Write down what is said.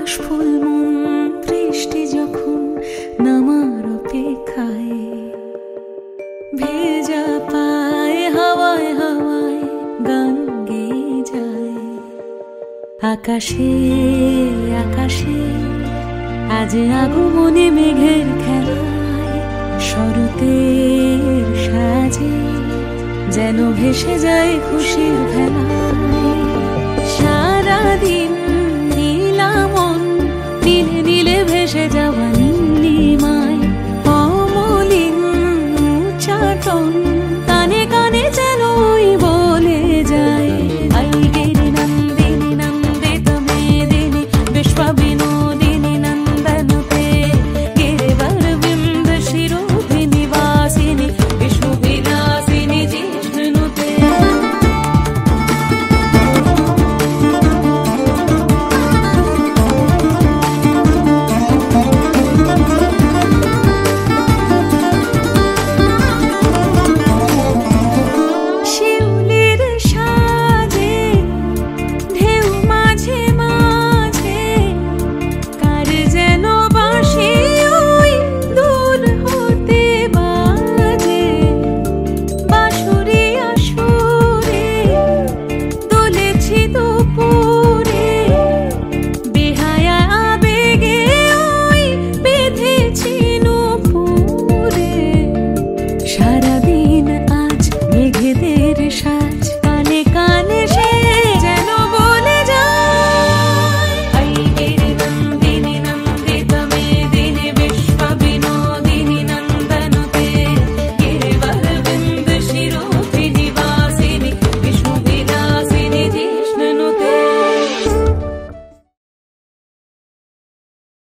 আকাশ ফুল মন বৃষ্টি যখন নামার অপেক্ষায়, ভেজা পায়ে হাওয়ায় হাওয়ায় গান গেয়ে যায়। আকাশে আকাশে আজ আগমনে মেঘের খেলায়, শরতের সাজে যেন ভেসে যায় খুশির ভেলায়। সারাদিন